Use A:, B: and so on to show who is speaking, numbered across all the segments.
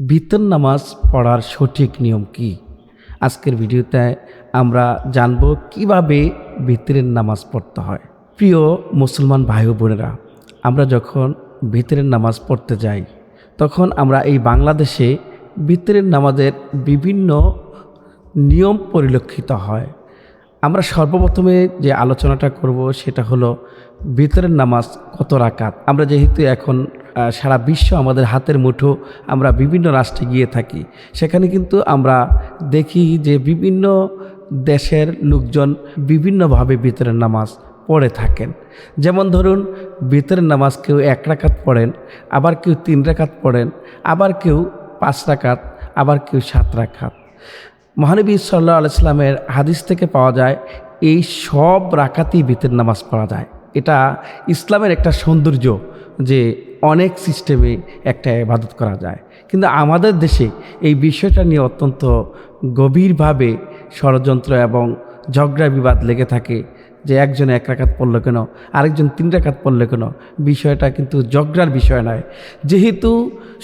A: ভিতর নামাজ পড়ার সঠিক নিয়ম কি? আজকের ভিডিওতে আমরা জানব কিভাবে ভিতরের নামাজ পড়তে হয়। প্রিয় মুসলমান ভাই ও বোনেরা, আমরা যখন ভিতরের নামাজ পড়তে যাই তখন আমরা এই বাংলাদেশে ভিতরের নামাজের বিভিন্ন নিয়ম পরিলক্ষিত হয়। আমরা সর্বপ্রথমে যে আলোচনাটা করব সেটা হলো ভিতরের নামাজ কত রাকাত। আমরা যেহেতু এখন সারা বিশ্ব আমাদের হাতের মুঠো, আমরা বিভিন্ন রাষ্ট্রে গিয়ে থাকি, সেখানে কিন্তু আমরা দেখি যে বিভিন্ন দেশের লোকজন বিভিন্নভাবে ভিতরের নামাজ পড়ে থাকেন। যেমন ধরুন, ভিতরের নামাজ কেউ 1 রাকাত পড়েন, আবার কেউ 3 রাকাত পড়েন, আবার কেউ 5 রাকাত, আবার কেউ 7 রাকাত। মহানবী সাল্লাল্লাহু আলাইহি সাল্লামের হাদিস থেকে পাওয়া যায় এই সব রাকাতেই ভিতরের নামাজ পড়া যায়। এটা ইসলামের একটা সৌন্দর্য যে অনেক সিস্টেমে একটা ইবাদত করা যায়। কিন্তু আমাদের দেশে এই বিষয়টা নিয়ে অত্যন্ত গভীরভাবে ষড়যন্ত্র এবং ঝগড়া বিবাদ লেগে থাকে যে একজন 1 রাকাত পড়লো কেন, আরেকজন 3 রাকাত পড়লো কেন। বিষয়টা কিন্তু ঝগড়ার বিষয় নয়, যেহেতু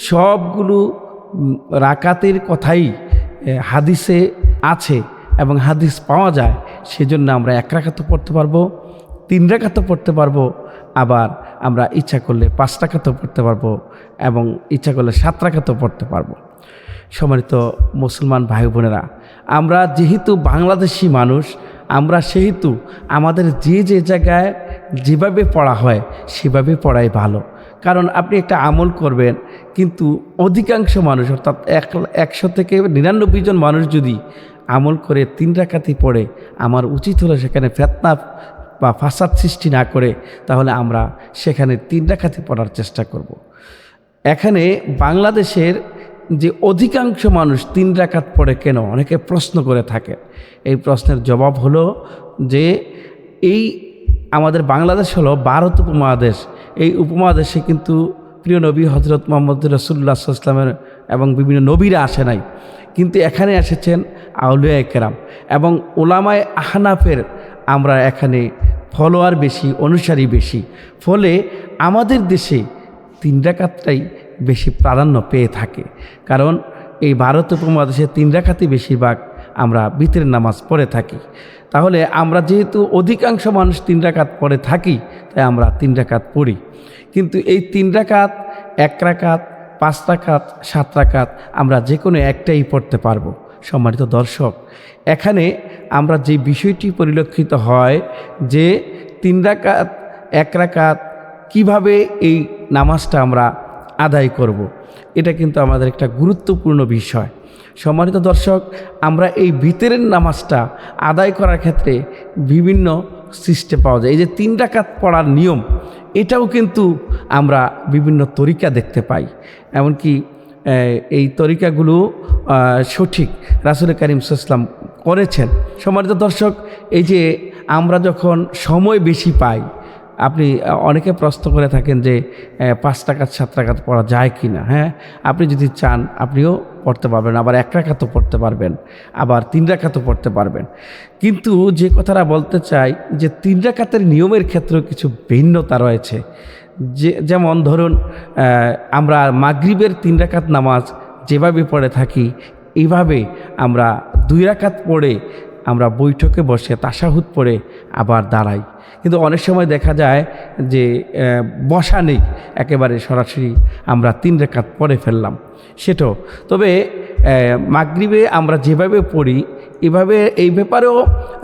A: সবগুলো রাকাতের কথাই হাদিসে আছে এবং হাদিস পাওয়া যায়, সেজন্য আমরা 1 রাকাতও পড়তে পারবো, 3 রাকাতও পড়তে পারবো, আবার আমরা ইচ্ছা করলে 5 রাকাতও পড়তে পারবো এবং ইচ্ছা করলে 7 রাকাতও পড়তে পারবো। সম্মানিত মুসলমান ভাই বোনেরা, আমরা যেহেতু বাংলাদেশি মানুষ, আমরা সেহেতু আমাদের যে জায়গায় যেভাবে পড়া হয় সেভাবে পড়াই ভালো। কারণ আপনি একটা আমল করবেন, কিন্তু অধিকাংশ মানুষ অর্থাৎ 100 থেকে 99 জন মানুষ যদি আমল করে 3 রাকাতই পড়ে, আমার উচিত হলো সেখানে ফিতনা বা ফাসাদ সৃষ্টি না করে তাহলে আমরা সেখানে 3 রাকাতই পড়ার চেষ্টা করব। এখানে বাংলাদেশের যে অধিকাংশ মানুষ 3 রাকাত পড়ে কেন, অনেকে প্রশ্ন করে থাকে। এই প্রশ্নের জবাব হলো যে এই আমাদের বাংলাদেশ হলো ভারত উপমহাদেশ। এই উপমহাদেশে কিন্তু প্রিয় নবী হজরত মুহাম্মদ রাসূলুল্লাহ সাল্লাল্লাহু আলাইহি ওয়াসাল্লামের এবং বিভিন্ন নবীরা আসে নাই, কিন্তু এখানে এসেছেন আউলিয়ায়ে কেরাম এবং উলামায়ে আহনাফের। আমরা এখানে ফলোয়ার বেশি, অনুসারী বেশি, ফলে আমাদের দেশে 3 রাকাতটাই বেশি প্রাধান্য পেয়ে থাকে। কারণ এই ভারত উপমহাদেশে 3 রাকাতই বেশিরভাগ আমরা ভিতরের নামাজ পড়ে থাকি। তাহলে আমরা যেহেতু অধিকাংশ মানুষ 3 রাকাত পড়ে থাকি, তাই আমরা 3 রাকাত পড়ি। কিন্তু এই 3 রাকাত, 1 রাকাত, 5 রাকাত, 7 রাকাত আমরা যে কোনো একটাই পড়তে পারবো। সম্মানিত দর্শক, এখানে আমরা যে বিষয়টি পরিলক্ষিত হয় যে 3 রাকাত, 1 রাকাত কিভাবে এই নামাজটা আমরা আদায় করব, এটা কিন্তু আমাদের একটা গুরুত্বপূর্ণ বিষয়। সম্মানিত দর্শক, আমরা এই ভিতরের নামাজটা আদায় করার ক্ষেত্রে বিভিন্ন সিস্টেম পাওয়া যায়। এই যে 3 রাকাত পড়ার নিয়ম, এটাও কিন্তু আমরা বিভিন্ন তরিকা দেখতে পাই। এমনকি এই তরিকাগুলো সঠিক রাসূল কারীম সাল্লাল্লাহু আলাইহি ওয়াসাল্লাম করেছেন। সম্মানিত দর্শক, এই যে আমরা যখন সময় বেশি পাই, আপনি অনেকে প্রশ্ন করে থাকেন যে 5 রাকাত 7 রাকাত পড়া যায় কি না। হ্যাঁ, আপনি যদি চান আপনিও পড়তে পারবেন, আবার 1 রাকাতও পড়তে পারবেন, আবার 3 রাকাতও পড়তে পারবেন। কিন্তু যে কথাটা বলতে চাই যে 3 রাকাতের নিয়মের ক্ষেত্রেও কিছু ভিন্নতা রয়েছে। যেমন ধরুন, আমরা মাগরিবের 3 রাকাত নামাজ যেভাবে পড়ে থাকি, এইভাবে আমরা 2 রাকাত পড়ে আমরা বৈঠকে বসে তাশাহুদ পড়ে আবার দাঁড়াই। কিন্তু অনেক সময় দেখা যায় যে বসা নেই, একেবারে সরাসরি আমরা 3 রাকাত পড়ে ফেললাম সেটাও। তবে মাগরিবে আমরা যেভাবে পড়ি এভাবে এই ব্যাপারেও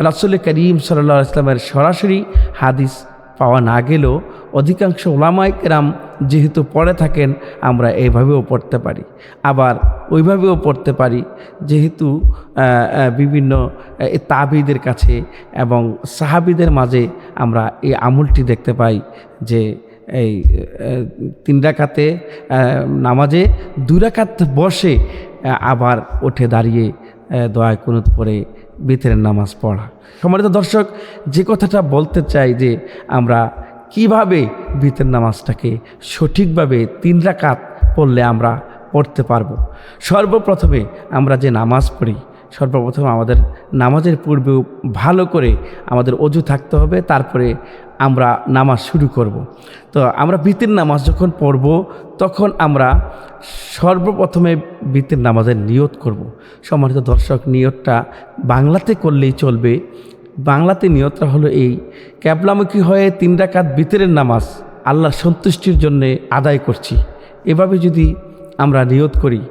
A: রাসূল করিম সাল্লাল্লাহু আলাইহি ওয়াসাল্লামের সরাসরি হাদিস পাওয়া না গেলেও অধিকাংশ উলামায়ে কেরাম যেহেতু পড়ে থাকেন, আমরা এইভাবেও পড়তে পারি, আবার ওইভাবেও পড়তে পারি। যেহেতু বিভিন্ন তাবিদের কাছে এবং সাহাবীদের মাঝে আমরা এই আমলটি দেখতে পাই যে এই 3 রাকাতে নামাজে 2 রাকাত বসে আবার উঠে দাঁড়িয়ে দোয়া কুনুত পড়ে ভিতরের নামাজ পড়া। সম্মানিত দর্শক, যে কথাটা বলতে চাই যে আমরা কিভাবে ভিতরের নামাজটাকে সঠিকভাবে 3 রাকাত পড়লে আমরা পড়তে পারবো। সর্বপ্রথমে আমরা যে নামাজ পড়ি সর্বপ্রথম আমাদের নামাজের পূর্বেও ভালো করে আমাদের অজু থাকতে হবে, তারপরে আমরা নামাজ শুরু করব। তো আমরা বিতির নামাজ যখন পড়ব তখন আমরা সর্বপ্রথমে বিতির নামাজের নিয়ত করব। সম্মানিত দর্শক, নিয়তটা বাংলাতে করলেই চলবে। বাংলাতে নিয়তটা হলো এই: ক্যাবলামুখী হয়ে 3 রাকাত বিতরের নামাজ আল্লাহর সন্তুষ্টির জন্যে আদায় করছি। এভাবে যদি আমরা নিয়ত করি,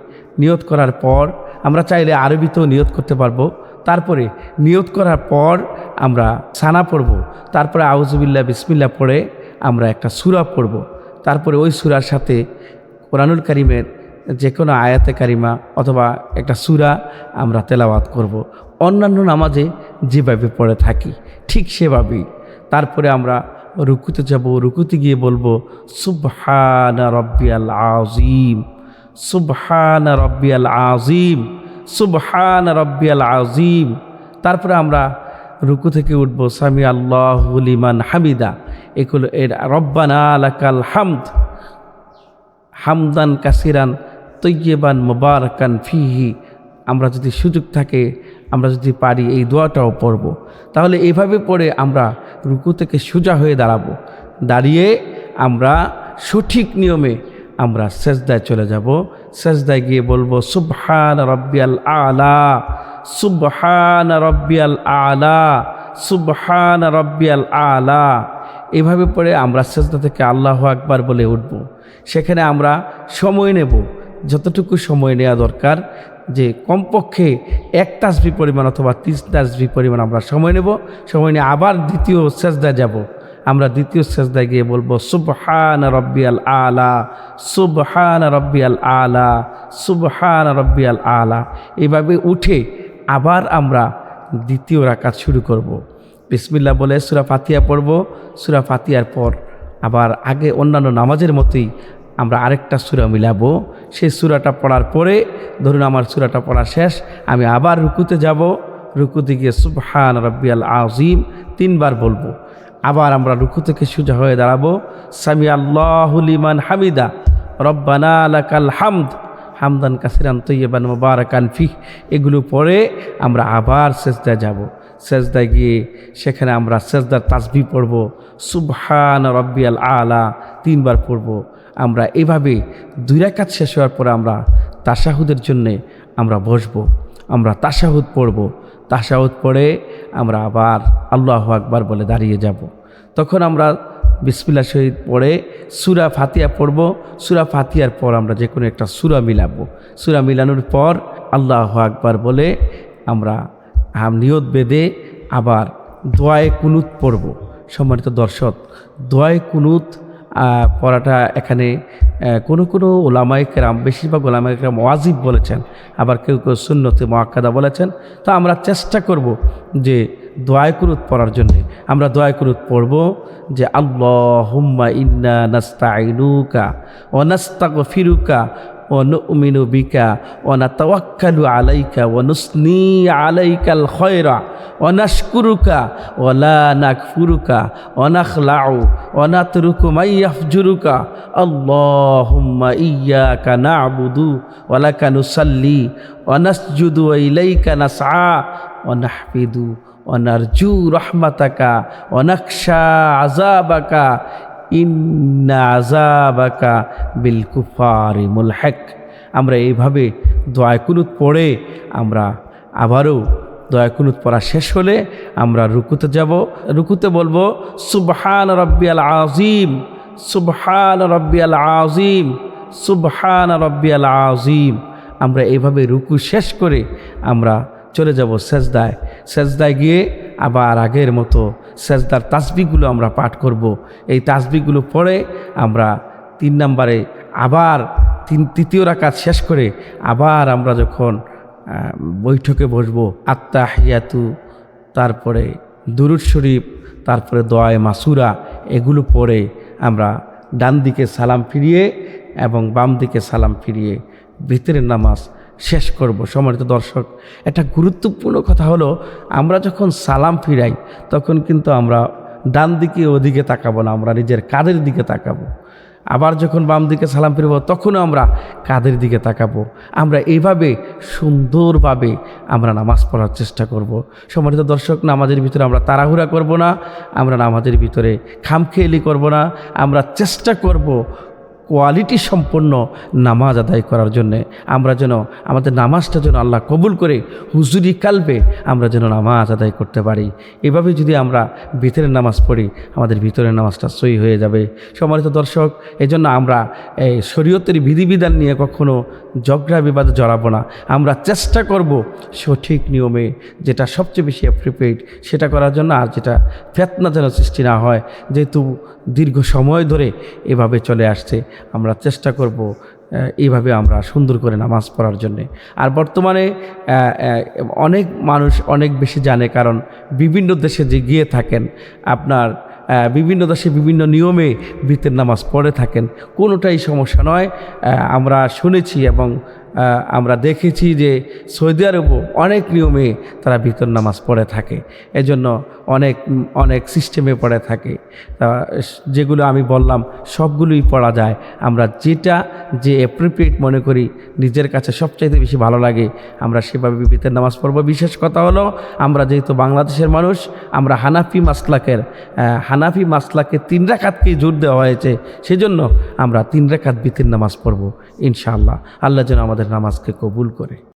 A: নিয়ত করার পর আমরা চাইলে আরবিতেও নিয়ত করতে পারবো। তারপরে নিয়ত করার পর আমরা সানা পড়ব, তারপরে আউযুবিল্লাহ বিসমিল্লাহ পড়ে আমরা একটা সূরা পড়ব। তারপরে ওই সূরার সাথে কোরআনুল কারীমের যে কোনো আয়াতে কারিমা অথবা একটা সূরা আমরা তেলাওয়াত করব। অন্যান্য নামাজে যেভাবে পড়ে থাকি ঠিক সেভাবেই। তারপরে আমরা রুকুতে যাব, রুকুতে গিয়ে বলবো সুবহানা রাব্বিয়াল আযীম, সুবহানা রাব্বিয়াল আযীম, সুবহানা রাব্বিয়াল আযীম। তারপরে আমরা রুকু থেকে উঠবো সামি আল্লাহু লিমান হামিদা, এগুলো এর রব্বানা লাকাল হামদ হামদান কাসিরান তৈয়বান মুবারাকান ফিহি। আমরা যদি সুযোগ থাকে, আমরা যদি পারি, এই দোয়াটাও পড়ব। তাহলে এইভাবে পড়ে আমরা রুকু থেকে সোজা হয়ে দাঁড়াবো। দাঁড়িয়ে আমরা সঠিক নিয়মে আমরা সেজদায় চলে যাব। সেজদায় গিয়ে বলবো সুবহান রাব্বিয়াল আলা, সুবহান রাব্বিয়াল আলা, সুবহান রাব্বিয়াল আলা। এভাবে পড়ে আমরা সেজদা থেকে আল্লাহু আকবার বলে উঠব। সেখানে আমরা সময় নেব, যতটুকু সময় নেওয়া দরকার, যে কমপক্ষে 1 তাসবিহ পরিমাণ অথবা 30 তাসবিহ পরিমাণ আমরা সময় নেব। সময় নিয়ে আবার দ্বিতীয় সেজদায় যাব। আমরা দ্বিতীয় সেজদায় গিয়ে বলবো সুবহান রাব্বিয়াল আলা, সুবহান রাব্বিয়াল আলা, সুবহান রাব্বিয়াল আলা। এভাবে উঠে আবার আমরা দ্বিতীয় রাকাত শুরু করব। বিসমিল্লাহ বলে সূরা ফাতিহা পড়ব। সূরা ফাতিহার পর আবার আগে অন্যান্য নামাজের মতোই আমরা আরেকটা সূরা মিলাবো। সেই সূরাটা পড়ার পরে, ধরুন আমার সূরাটা পড়া শেষ, আমি আবার রুকুতে যাব। রুকুতে গিয়ে সুবহান রাব্বিয়াল আযীম 3 বার বলবো। আবার আমরা রুকু থেকে সোজা হয়ে দাঁড়াবো। সামি আল্লাহু লিমান হামিদা, রব্বানা লাকাল হামদ হামদান কাসিরান তৈয়বান মুবারাকান ফিহ। এগুলো পরে আমরা আবার সেজদায় যাব। সেজদায় গিয়ে সেখানে আমরা সেজদার তাসবিহ পড়ব, সুবহান রাব্বিয়াল আলা 3 বার পড়ব। আমরা এভাবে 2 রাকাত শেষ হওয়ার পরে আমরা তাশাহুদের জন্যে আমরা বসবো। আমরা তাশাহুদ পড়ব। তাশাহুদ পড়ে আমরা আবার আল্লাহু আকবার বলে দাঁড়িয়ে যাব। তখন আমরা বিসমিল্লাহ শহীদ পড়ে সূরা ফাতিহা পড়ব। সূরা ফাতিহার পর আমরা যে কোনো একটা সূরা মিলাবো। সূরা মিলানোর পর আল্লাহু আকবার বলে আমরা নিয়ত বেঁধে আবার দোয়ায়ে কুনুত পড়ব। সম্মানিত দর্শক, দোয়ায়ে কুনুত পড়াটা এখানে কোনো ওলামায়ে কেরাম, বেশিরভাগ ওলামায়ে কেরাম ওয়াজিব বলেছেন, আবার কেউ কেউ সুন্নতে মুআক্কাদা বলেছেন। তো আমরা চেষ্টা করব যে দোয়ায়ে কুনুত পড়ার জন্য আমরা দোয়ায়ে কুনুত পড়ব যে আল্লাহুম্মা ইন্না নাস্তাঈনুকা ওয়া নাস্তাগফিরুকা ওয়া নু'মিনু বিকা ওয়া নাতাওয়াক্কালু আলাইকা ওয়া নুসনি আলাইকাল খায়রা ওয়া নাশকুরুকা ওয়া লা নাকফুরুকা ওয়া নাখলাউ ওয়া নাতরুকু মান ইয়াফজুরুকা আল্লাহুম্মা ইয়্যাকা না'বুদু ওয়া লাকা নুসাল্লি ওয়া নাসজুদু ওয়া ইলাইকা নাসআ ওয়া নাহমিদু ওয়া নারজু রাহমাতাকা ওয়া নাখশা আযাবাকা ইন্না আযাবাকা বিল কুফারি মুলহিক। আমরা এইভাবে দোয়ায়ে কুনুত পড়ে আমরা আবারও দোয়ায়ে কুনুত পড়া শেষ হলে আমরা রুকুতে যাব। রুকুতে বলবো সুবহান রাব্বিয়াল আযীম, সুবহান রাব্বিয়াল আযীম, সুবহান রাব্বিয়াল আযীম। আমরা এইভাবে রুকু শেষ করে আমরা চলে যাব সেজদায়। সেজদায় গিয়ে আবার আগের মতো সেজদার তাসবিহগুলো আমরা পাঠ করব। এই তাসবিহগুলো পড়ে আমরা 3 নম্বরে আবার তৃতীয় রাকাত শেষ করে আবার আমরা যখন বৈঠকে বসবো, আত্তাহিয়াতু, তারপরে দুরূদ শরীফ, তারপরে দোয়ায়ে মাসুরা, এগুলো পড়ে আমরা ডান দিকে সালাম ফিরিয়ে এবং বাম দিকে সালাম ফিরিয়ে ভিতরের নামাজ শেষ করব। সম্মানিত দর্শক, একটা গুরুত্বপূর্ণ কথা হলো, আমরা যখন সালাম ফিরাই তখন কিন্তু আমরা ডান দিকে ওদিকে তাকাবো না, আমরা নিজের কাঁধের দিকে তাকাবো। আবার যখন বাম দিকে সালাম ফিরব তখনও আমরা কাঁধের দিকে তাকাবো। আমরা এইভাবে সুন্দরভাবে আমরা নামাজ পড়ার চেষ্টা করব। সম্মানিত দর্শক, নামাজের ভিতরে আমরা তাড়াহুড়া করব না, আমরা নামাজের ভিতরে খামখেয়ালি করব না, আমরা চেষ্টা করব কোয়ালিটি সম্পন্ন নামাজ আদায় করার জন্যে। আমরা যেন আমাদের নামাজটা যেন আল্লাহ কবুল করে হুজুরি কালবে আমরা যেন নামাজ আদায় করতে পারি। এভাবে যদি আমরা ভিতরের নামাজ পড়ি আমাদের ভিতরের নামাজটা সই হয়ে যাবে। সম্মানিত দর্শক, এজন্য আমরা এই শরীয়তের বিধিবিধান নিয়ে কখনো ঝগড়া বিবাদে জড়াবো না। আমরা চেষ্টা করব সঠিক নিয়মে যেটা সবচেয়ে বেশি অ্যাপ্রোপ্রিয়েট সেটা করার জন্য, আর যেটা ফিতনা যেন সৃষ্টি না হয়। যেহেতু দীর্ঘ সময় ধরে এভাবে চলে আসছে, আমরা চেষ্টা করব এইভাবে আমরা সুন্দর করে নামাজ পড়ার জন্যে। আর বর্তমানে অনেক মানুষ অনেক বেশি জানে, কারণ বিভিন্ন দেশে যে গিয়ে থাকেন আপনার বিভিন্ন দেশে বিভিন্ন নিয়মে ভিতরের নামাজ পড়ে থাকেন, কোনোটাই সমস্যা নয়। আমরা শুনেছি এবং আমরা দেখেছি যে সৌদি আরবও অনেক নিয়মে তারা ভিতর নামাজ পড়ে থাকে, এজন্য অনেক সিস্টেমে পড়ে থাকে। যেগুলো আমি বললাম সবগুলোই পড়া যায়। আমরা যে অ্যাপ্রোপ্রিয়েট মনে করি, নিজের কাছে সবচাইতে বেশি ভালো লাগে, আমরা সেভাবে ভিতর নামাজ পড়ব। বিশেষ কথা হলো, আমরা যেহেতু বাংলাদেশের মানুষ, আমরা হানাফি মাসলাকে 3 রাকাতকেই জোর দেওয়া হয়েছে, সেজন্য আমরা 3 রাকাত ভিতর নামাজ পড়ব ইনশাআল্লাহ। আল্লাহ যেন আমাদের নামাজকে কবুল করে।